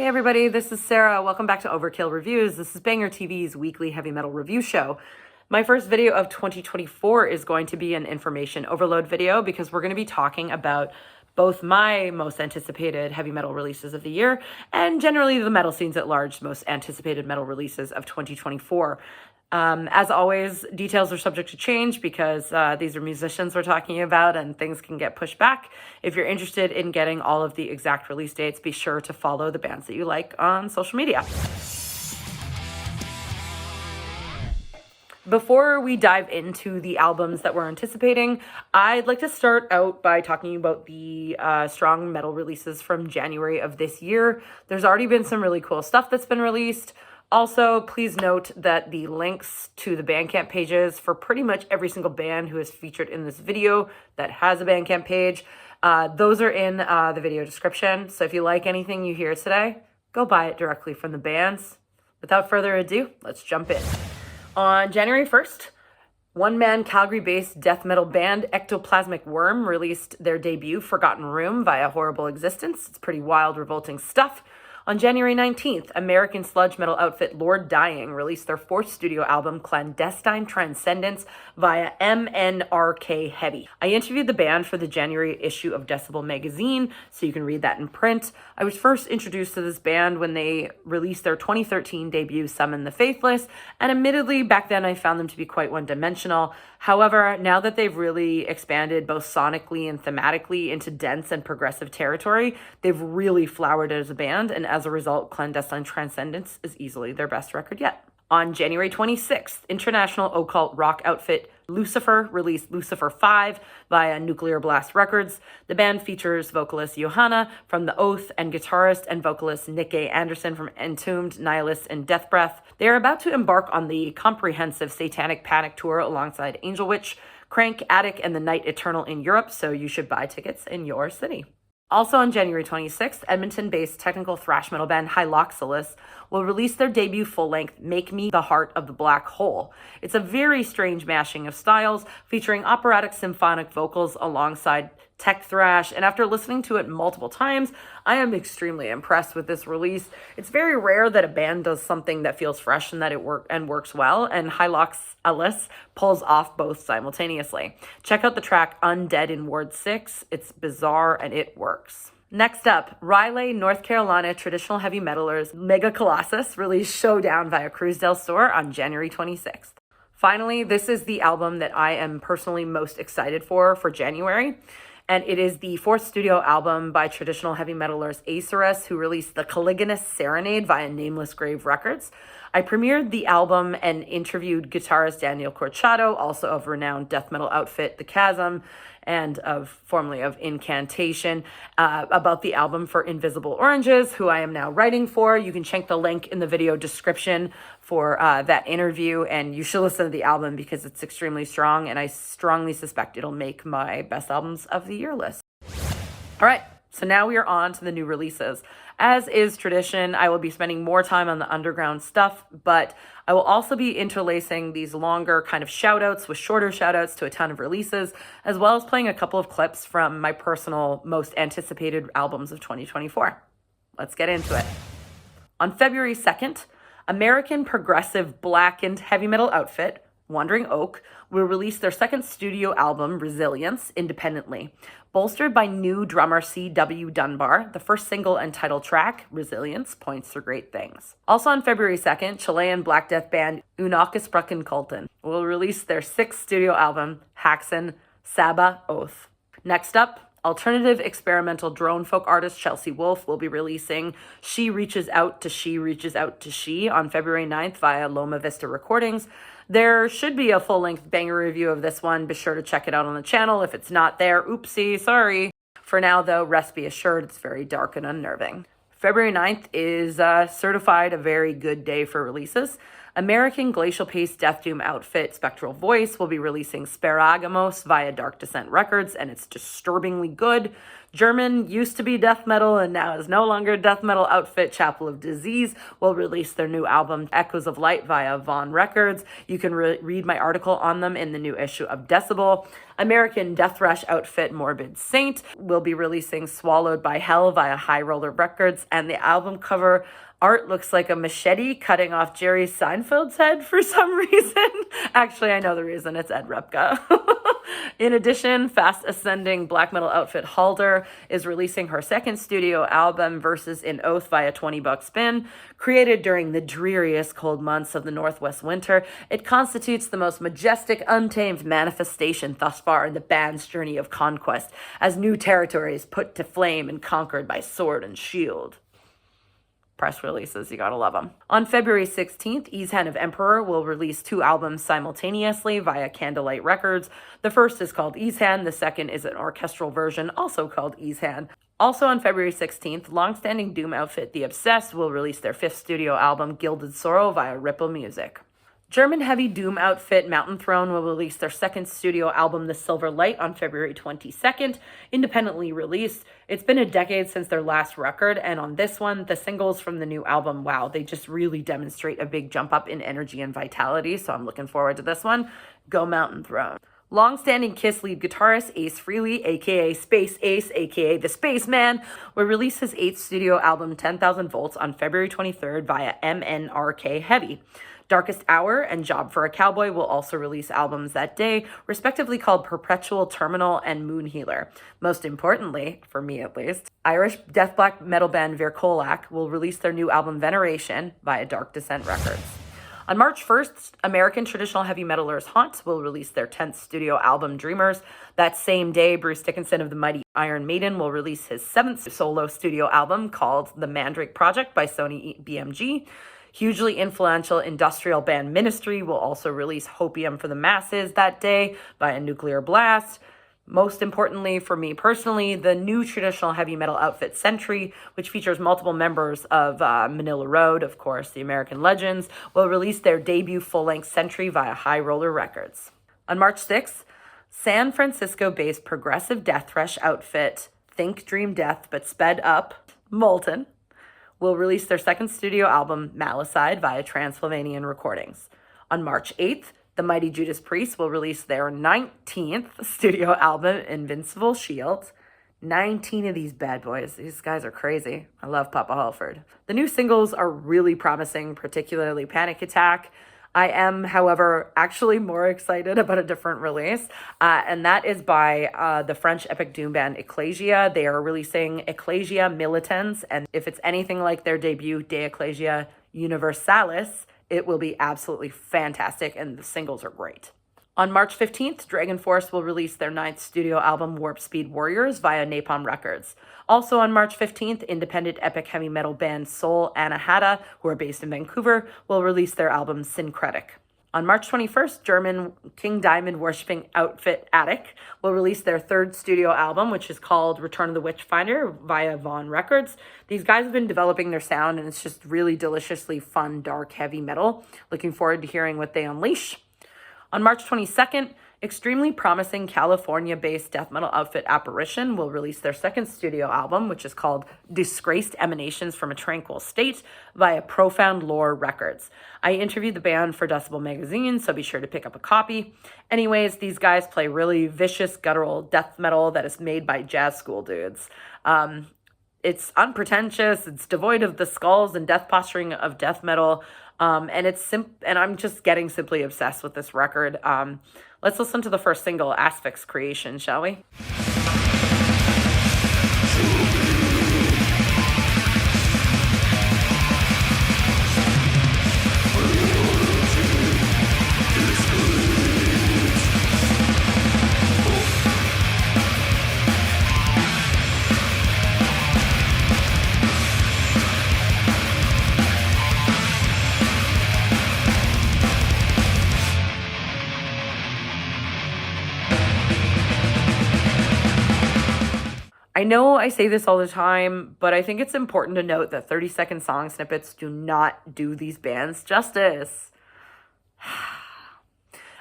Hey everybody, this is Sarah. Welcome back to Overkill Reviews. This is BangerTV's weekly heavy metal review show. My first video of 2024 is going to be an information overload video because we're going to be talking about both my most anticipated heavy metal releases of the year and generally the metal scenes at large most anticipated metal releases of 2024. As always, details are subject to change because these are musicians we're talking about and things can get pushed back. If you're interested in getting all of the exact release dates, be sure to follow the bands that you like on social media. Before we dive into the albums that we're anticipating, I'd like to start out by talking about the strong metal releases from January of this year. There's already been some really cool stuff that's been released. Also, please note that the links to the Bandcamp pages for pretty much every single band who is featured in this video that has a Bandcamp page, those are in the video description. So if you like anything you hear today, go buy it directly from the bands. Without further ado, let's jump in. On January 1st, one-man Calgary-based death metal band Ectoplasmic Worm released their debut, Forgotten Room, via Horrible Existence. It's pretty wild, revolting stuff. On January 19th, American sludge metal outfit Lord Dying released their fourth studio album, Clandestine Transcendence, via MNRK Heavy. I interviewed the band for the January issue of Decibel magazine, so you can read that in print. I was first introduced to this band when they released their 2013 debut, Summon the Faithless, and admittedly, back then I found them to be quite one-dimensional. However, now that they've really expanded both sonically and thematically into dense and progressive territory, they've really flowered as a band, and as a result, Clandestine Transcendence is easily their best record yet. On January 26th, international occult rock outfit Lucifer released Lucifer 5 via Nuclear Blast Records. The band features vocalist Johanna from The Oath and guitarist and vocalist Nick A. Anderson from Entombed, Nihilist, and Death Breath. They are about to embark on the comprehensive Satanic Panic tour alongside Angel Witch, Crank, Attic, and The Night Eternal in Europe, so you should buy tickets in your city. Also on January 26th, Edmonton-based technical thrash metal band Hyloxilus will release their debut full-length Make Me the Heart of the Black Hole. It's a very strange mashing of styles, featuring operatic symphonic vocals alongside tech thrash, and after listening to it multiple times, I am extremely impressed with this release. It's very rare that a band does something that feels fresh and that it works well, and Hyloxilus pulls off both simultaneously. Check out the track Undead in Ward 6. It's bizarre and it works. Next up, Raleigh, North Carolina traditional heavy metalers Mega Colossus released Showdown via Cruz del Sur on January 26th. Finally, this is the album that I am personally most excited for January. And it is the fourth studio album by traditional heavy metalers Acerus, who released the Caligulus Serenade via Nameless Grave Records. I premiered the album and interviewed guitarist Daniel Corchado, also of renowned death metal outfit The Chasm, and formerly of Incantation, about the album for Invisible Oranges, who I am now writing for. You can check the link in the video description for that interview, and you should listen to the album because it's extremely strong, and I strongly suspect it'll make my best albums of the year list. All right, so now we are on to the new releases. As is tradition, I will be spending more time on the underground stuff, but I will also be interlacing these longer kind of shout-outs with shorter shout-outs to a ton of releases, as well as playing a couple of clips from my personal most anticipated albums of 2024. Let's get into it. On February 2nd, American progressive blackened heavy metal outfit Wandering Oak will release their second studio album, Resilience, independently. Bolstered by new drummer C.W. Dunbar, the first single and title track, Resilience, points to great things. Also on February 2nd, Chilean Black Death band Unakesprachen Kulten will release their sixth studio album, Haxen, Saba, Oath. Next up, alternative experimental drone folk artist Chelsea Wolfe will be releasing She Reaches Out to She Reaches Out to She on February 9th via Loma Vista Recordings. There should be a full-length banger review of this one. Be sure to check it out on the channel. If it's not there, oopsie, sorry. For now, though, rest be assured it's very dark and unnerving. February 9th is certified a very good day for releases. American glacial pace death doom outfit Spectral Voice will be releasing Sparagamos via Dark Descent Records, and it's disturbingly good. German used to be death metal and now is no longer death metal outfit Chapel of Disease will release their new album Echoes of Light via Vaughn Records. You can read my article on them in the new issue of Decibel. American death thrash outfit Morbid Saint will be releasing Swallowed by Hell via High Roller Records, and the album cover art looks like a machete cutting off Jerry Seinfeld's head for some reason. Actually, I know the reason. It's Ed Repka. In addition, fast ascending black metal outfit Halder is releasing her second studio album, Verses in Oath, via $20 spin. Created during the dreariest cold months of the Northwest winter, it constitutes the most majestic, untamed manifestation thus far in the band's journey of conquest, as new territory is put to flame and conquered by sword and shield. Press releases, you gotta love them. On February 16th, Easehan of Emperor will release 2 albums simultaneously via Candlelight Records. The first is called Easehan, the second is an orchestral version, also called Easehan. Also on February 16th, longstanding doom outfit The Obsessed will release their 5th studio album, Gilded Sorrow, via Ripple Music. German heavy doom outfit Mountain Throne will release their 2nd studio album, The Silver Light, on February 22nd, independently released. It's been a decade since their last record, and on this one, the singles from the new album, wow, they just really demonstrate a big jump up in energy and vitality, so I'm looking forward to this one. Go Mountain Throne. Long-standing Kiss lead guitarist Ace Frehley, aka Space Ace, aka The Spaceman, will release his 8th studio album 10,000 Volts on February 23rd via MNRK Heavy. Darkest Hour and Job for a Cowboy will also release albums that day, respectively called Perpetual Terminal and Moon Healer. Most importantly, for me at least, Irish death black metal band Verkolak will release their new album Veneration via Dark Descent Records. On March 1st, American traditional heavy metalers Haunt will release their 10th studio album Dreamers. That same day, Bruce Dickinson of the mighty Iron Maiden will release his 7th solo studio album called The Mandrake Project by Sony BMG. Hugely influential industrial band Ministry will also release Hopium for the Masses that day by a Nuclear Blast. Most importantly, for me personally, the new traditional heavy metal outfit Sentry, which features multiple members of Manila Road, of course, the American Legends, will release their debut full-length Sentry via High Roller Records. On March 6th, San Francisco-based progressive death thrash outfit Think Dream Death but sped up, Molten, will release their 2nd studio album, Malicide, via Transylvanian Recordings. On March 8th, the mighty Judas Priest will release their 19th studio album, Invincible Shield. 19 of these bad boys. These guys are crazy. I love Papa Halford. The new singles are really promising, particularly Panic Attack. I am, however, actually more excited about a different release, and that is by the French epic doom band Ecclesia. They are releasing Ecclesia Militans, and if it's anything like their debut, De Ecclesia Universalis, it will be absolutely fantastic, and the singles are great. On March 15th, Dragon Force will release their 9th studio album, Warp Speed Warriors, via Napalm Records. Also on March 15th, independent epic heavy metal band Soul Anahata, who are based in Vancouver, will release their album Syncretic. On March 21st, German King Diamond worshipping outfit Attic will release their 3rd studio album, which is called Return of the Witchfinder, via Vaughn Records. These guys have been developing their sound, and it's just really deliciously fun, dark, heavy metal. Looking forward to hearing what they unleash. On March 22nd, extremely promising California-based death metal outfit Apparition will release their 2nd studio album, which is called Disgraced Emanations from a Tranquil State, via Profound Lore Records. I interviewed the band for Decibel Magazine, so be sure to pick up a copy. Anyways, these guys play really vicious, guttural death metal that is made by jazz school dudes. It's unpretentious, it's devoid of the skulls and death posturing of death metal, and I'm just getting simply obsessed with this record. Let's listen to the first single, Asphyx Creation, shall we? I know I say this all the time, but I think it's important to note that 30-second song snippets do not do these bands justice.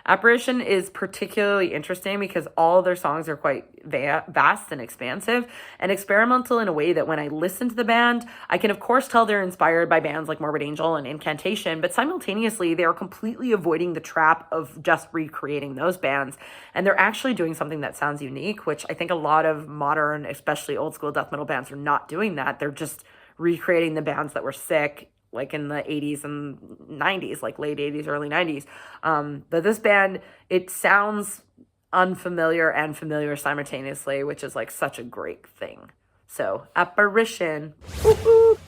Apparition is particularly interesting because all of their songs are quite vast and expansive and experimental in a way that when I listen to the band, I can of course tell they're inspired by bands like Morbid Angel and Incantation, but simultaneously they are completely avoiding the trap of just recreating those bands. And they're actually doing something that sounds unique, which I think a lot of modern, especially old school death metal bands are not doing that. They're just recreating the bands that were sick, like in the 80s and 90s, like late 80s, early 90s. But this band, it sounds unfamiliar and familiar simultaneously, which is like such a great thing. So, Apparition. Woo-hoo.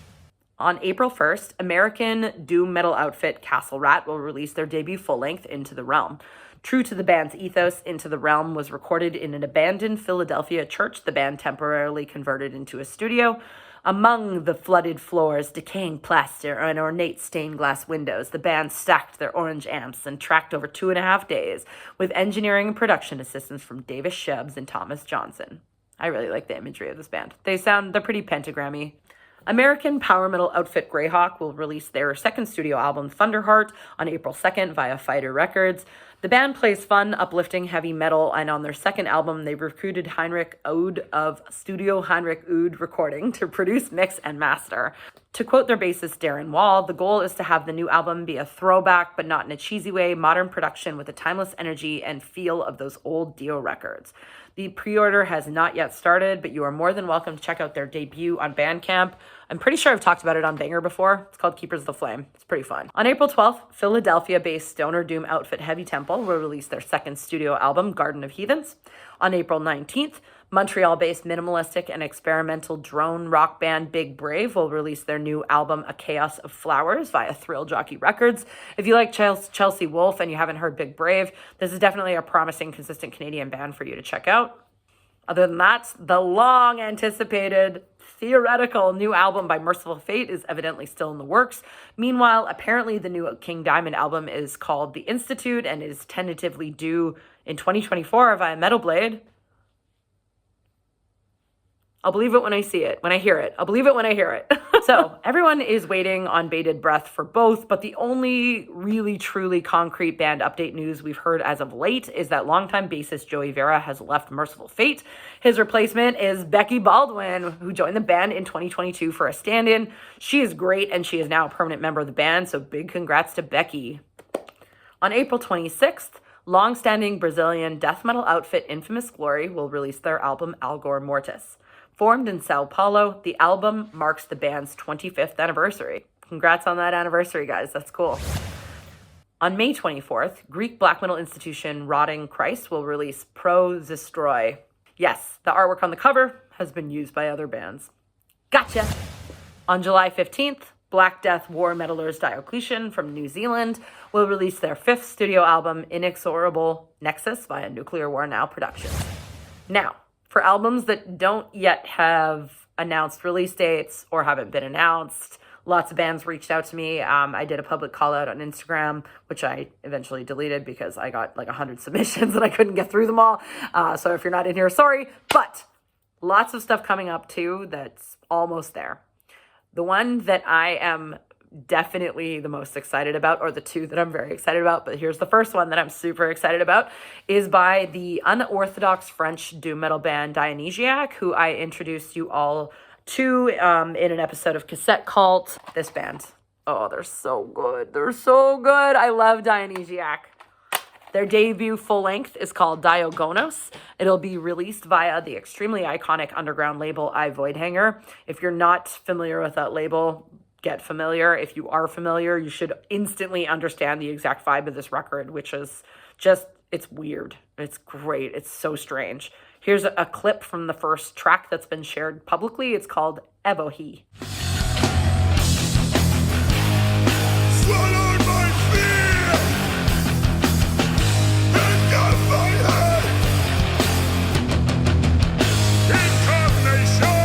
On April 1st, American doom metal outfit Castle Rat will release their debut full-length, Into the Realm. True to the band's ethos, Into the Realm was recorded in an abandoned Philadelphia church the band temporarily converted into a studio. Among the flooded floors, decaying plaster, and ornate stained glass windows, the band stacked their orange amps and tracked over 2.5 days with engineering and production assistance from Davis Shubs and Thomas Johnson. I really like the imagery of this band. They're pretty pentagrammy. American power metal outfit Greyhawk will release their second studio album, Thunderheart, on April 2nd via Fighter Records. The band plays fun, uplifting heavy metal, and on their second album, they recruited Heinrich Ode of Studio Heinrich Ode Recording to produce, mix, and master. To quote their bassist Darren Wall, the goal is to have the new album be a throwback, but not in a cheesy way, modern production with a timeless energy and feel of those old Dio records. The pre-order has not yet started, but you are more than welcome to check out their debut on Bandcamp. I'm pretty sure I've talked about it on Banger before. It's called Keepers of the Flame. It's pretty fun. On April 12th, Philadelphia-based stoner doom outfit Heavy Temple will release their second studio album, Garden of Heathens. On April 19th, Montreal-based minimalistic and experimental drone rock band Big Brave will release their new album, A Chaos of Flowers, via Thrill Jockey Records. If you like Chelsea Wolfe and you haven't heard Big Brave, this is definitely a promising, consistent Canadian band for you to check out. Other than that, the long-anticipated theoretical new album by Merciful Fate is evidently still in the works. Meanwhile, apparently the new King Diamond album is called The Institute and is tentatively due in 2024 via Metal Blade. I'll believe it when I see it, when I hear it. I'll believe it when I hear it. So everyone is waiting on bated breath for both, but the only really truly concrete band update news we've heard as of late is that longtime bassist Joey Vera has left Merciful Fate. His replacement is Becky Baldwin, who joined the band in 2022 for a stand-in. She is great, and she is now a permanent member of the band, so big congrats to Becky. On April 26th, long-standing Brazilian death metal outfit Infamous Glory will release their album Algor Mortis. Formed in Sao Paulo, the album marks the band's 25th anniversary. Congrats on that anniversary, guys. That's cool. On May 24th, Greek black metal institution Rotting Christ will release Pro Zestroy. Yes, the artwork on the cover has been used by other bands. Gotcha! On July 15th, Black Death war metalers Diocletian from New Zealand will release their 5th studio album, Inexorable Nexus, via Nuclear War Now Productions. Now, for albums that don't yet have announced release dates or haven't been announced, lots of bands reached out to me. I did a public call out on Instagram, which I eventually deleted because I got like 100 submissions and I couldn't get through them all. So if you're not in here, sorry. But lots of stuff coming up too that's almost there. The one that I am definitely the most excited about, or the two that I'm very excited about, but here's the first one that I'm super excited about, is by the unorthodox French doom metal band Dionysiac, who I introduced you all to in an episode of Cassette Cult. This band, oh, they're so good. They're so good. I love Dionysiac. Their debut full-length is called Diogonos. It'll be released via the extremely iconic underground label I Voidhanger. If you're not familiar with that label, get familiar. If you are familiar, you should instantly understand the exact vibe of this record, which is just, it's weird. It's great. It's so strange. Here's a clip from the first track that's been shared publicly. It's called Evohi. Swallowed by fear and got my head. Incarnation.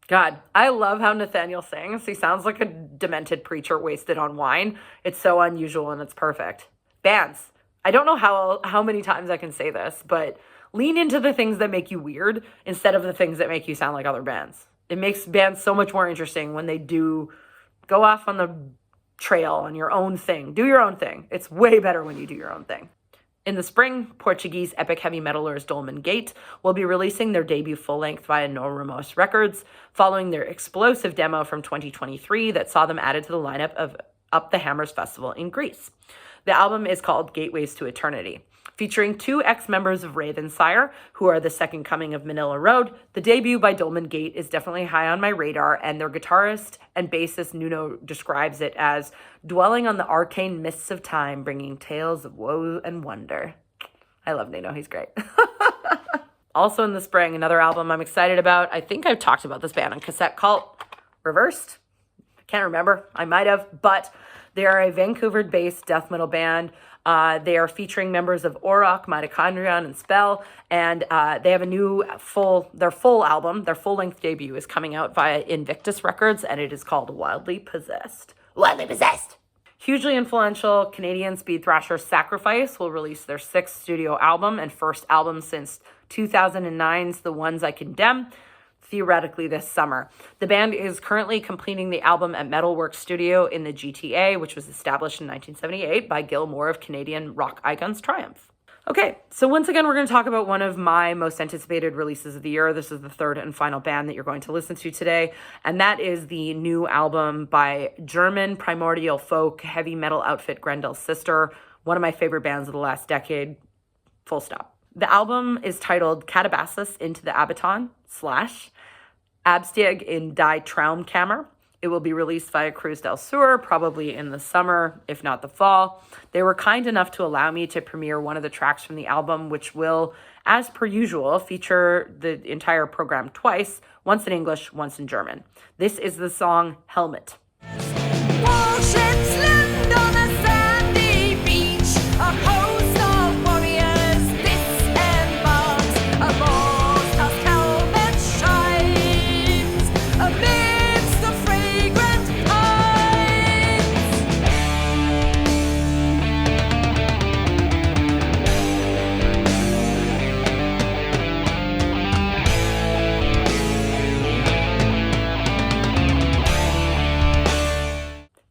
God, I love how Nathaniel sings. He sounds like a demented preacher wasted on wine. It's so unusual and it's perfect. Bands, I don't know how many times I can say this, but lean into the things that make you weird instead of the things that make you sound like other bands. It makes bands so much more interesting when they do go off on the trail on your own thing. Do your own thing. It's way better when you do your own thing. In the spring, Portuguese epic heavy metalers Dolmen Gate will be releasing their debut full-length via No Remorse Records, following their explosive demo from 2023 that saw them added to the lineup of Up the Hammers Festival in Greece. The album is called Gateways to Eternity. Featuring 2 ex-members of Ravensire, who are the second coming of Manila Road, the debut by Dolmen Gate is definitely high on my radar, and their guitarist and bassist Nuno describes it as dwelling on the arcane mists of time, bringing tales of woe and wonder. I love Nuno, he's great. Also in the spring, another album I'm excited about. I think I've talked about this band on Cassette Cult. Reversed? Can't remember. I might have, but they are a Vancouver-based death metal band. They are featuring members of Auroch, Mitochondrion, and Spell, and they have their full-length debut is coming out via Invictus Records, and it is called Wildly Possessed. Wildly Possessed! Hugely influential Canadian speed thrasher Sacrifice will release their 6th studio album and first album since 2009's The Ones I Condemn, theoretically this summer. The band is currently completing the album at Metalworks Studio in the GTA, which was established in 1978 by Gil Moore of Canadian rock icons Triumph. Okay, so once again, we're going to talk about one of my most anticipated releases of the year. This is the third and final band that you're going to listen to today, and that is the new album by German primordial folk heavy metal outfit Grenelle Sister, one of my favorite bands of the last decade, full stop. The album is titled Catabasis into the Abaton / Abstieg in Die Traumkammer. It will be released via Cruz del Sur, probably in the summer, if not the fall. They were kind enough to allow me to premiere one of the tracks from the album, which will, as per usual, feature the entire program twice, once in English, once in German. This is the song Helmet.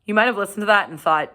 You might have listened to that and thought,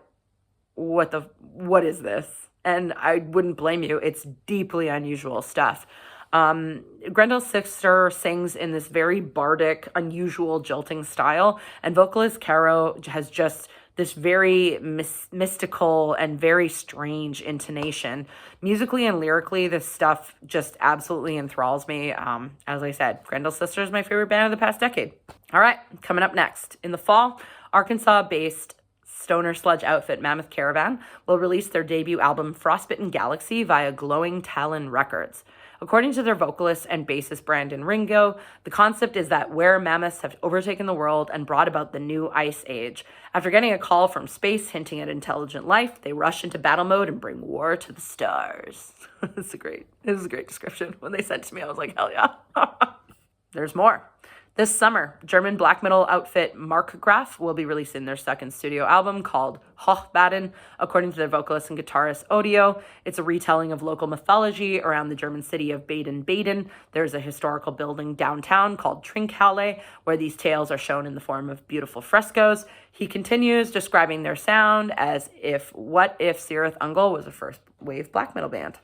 what is this? And I wouldn't blame you. It's deeply unusual stuff. Grenelle Sister sings in this very bardic, unusual, jilting style, and vocalist Caro has just this very mystical and very strange intonation. Musically and lyrically, this stuff just absolutely enthralls me. As I said, Grenelle Sister is my favorite band of the past decade. All right, coming up next. In the fall, Arkansas-based stoner sludge outfit Mammoth Caravan will release their debut album Frostbitten Galaxy via Glowing Talon Records. According to their vocalist and bassist Brandon Ringo, the concept is that where mammoths have overtaken the world and brought about the new ice age. After getting a call from space hinting at intelligent life, they rush into battle mode and bring war to the stars. This is a great description. When they sent it to me, I was like, hell yeah. There's more. This summer, German black metal outfit Markgraf will be releasing their second studio album called Hochbaden. According to their vocalist and guitarist Odio, it's a retelling of local mythology around the German city of Baden-Baden. There's a historical building downtown called Trinkhalle, where these tales are shown in the form of beautiful frescoes. He continues describing their sound as what if Cirith Ungol was a first wave black metal band.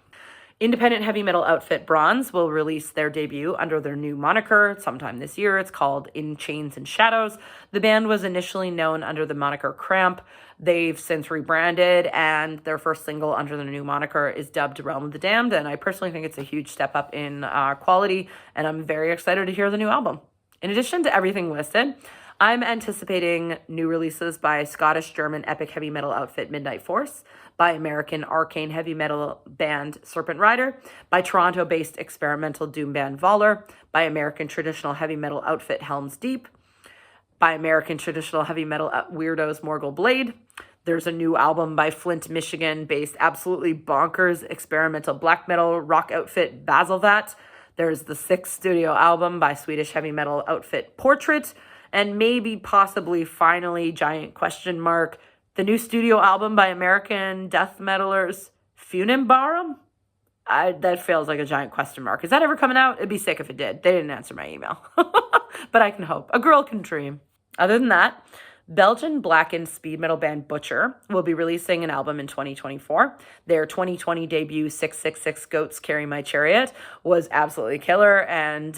Independent heavy metal outfit Bronze will release their debut under their new moniker sometime this year. It's called In Chains and Shadows. The band was initially known under the moniker Cramp. They've since rebranded, and their first single under the new moniker is dubbed Realm of the Damned, and I personally think it's a huge step up in quality, and I'm very excited to hear the new album. In addition to everything listed, I'm anticipating new releases by Scottish-German epic heavy metal outfit Midnight Force, by American arcane heavy metal band Serpent Rider, by Toronto-based experimental doom band Voller, by American traditional heavy metal outfit Helm's Deep, by American traditional heavy metal weirdos Morgul Blade. There's a new album by Flint, Michigan-based absolutely bonkers experimental black metal rock outfit Basilvat. There's the 6th studio album by Swedish heavy metal outfit Portrait, and maybe, possibly, finally, giant question mark, the new studio album by American death metalers Funimbarum? That feels like a giant question mark. Is that ever coming out? It'd be sick if it did. They didn't answer my email. But I can hope. A girl can dream. Other than that, Belgian blackened speed metal band Butcher will be releasing an album in 2024. Their 2020 debut, 666 Goats Carry My Chariot, was absolutely killer. And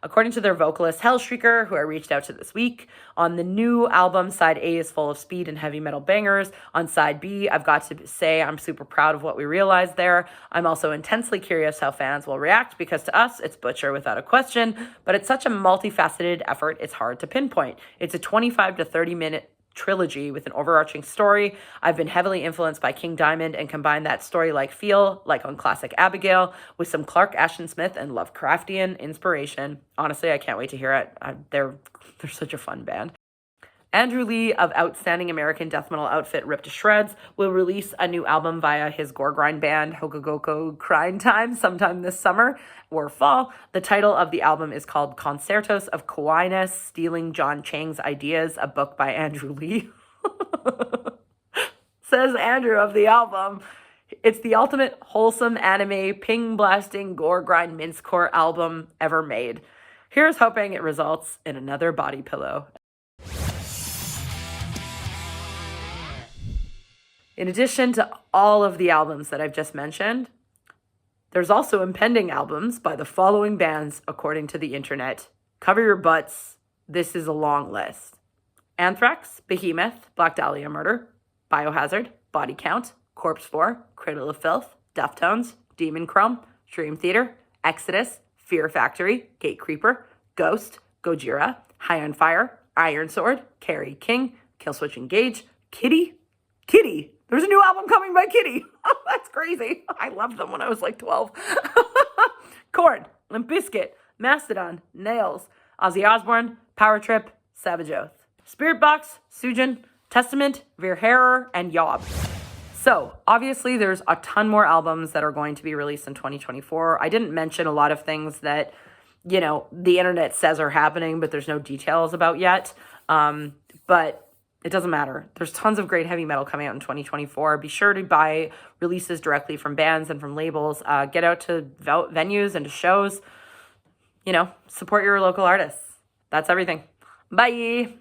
according to their vocalist, Hellshrieker, who I reached out to this week, on the new album, side A is full of speed and heavy metal bangers. On side B, I've got to say I'm super proud of what we realized there. I'm also intensely curious how fans will react, because to us, it's Butcher without a question, but it's such a multifaceted effort, it's hard to pinpoint. It's a 25 to 30 minute trilogy with an overarching story. I've been heavily influenced by King Diamond and combined that story-like feel, like on classic Abigail, with some Clark Ashton Smith and Lovecraftian inspiration. Honestly, I can't wait to hear it. They're such a fun band. Andrew Lee of outstanding American death metal outfit Ripped to Shreds will release a new album via his gore grind band Hokogoko Crying Time sometime this summer or fall. The title of the album is called Concertos of Kawaiiness, Stealing John Chang's Ideas, a book by Andrew Lee. Says Andrew of the album. It's the ultimate wholesome anime, ping-blasting, gore-grind mincecore album ever made. Here's hoping it results in another body pillow. In addition to all of the albums that I've just mentioned, there's also impending albums by the following bands according to the internet. Cover your butts. This is a long list. Anthrax, Behemoth, Black Dahlia Murder, Biohazard, Body Count, Corpse 4, Cradle of Filth, Deftones, Demon Chrome, Dream Theater, Exodus, Fear Factory, Gate Creeper, Ghost, Gojira, High on Fire, Iron Sword, Carrie King, Killswitch Engage, Kitty. There's a new album coming by Kitty. That's crazy. I loved them when I was like 12. Korn, Limp Bizkit, Mastodon, Nails, Ozzy Osbourne, Power Trip, Savage Oath, Spirit Box, Sujin, Testament, Verheerer, and Yob. So obviously there's a ton more albums that are going to be released in 2024. I didn't mention a lot of things that, the internet says are happening, but there's no details about yet. But it doesn't matter. There's tons of great heavy metal coming out in 2024. Be sure to buy releases directly from bands and from labels. Get out to venues and to shows. Support your local artists. That's everything. Bye.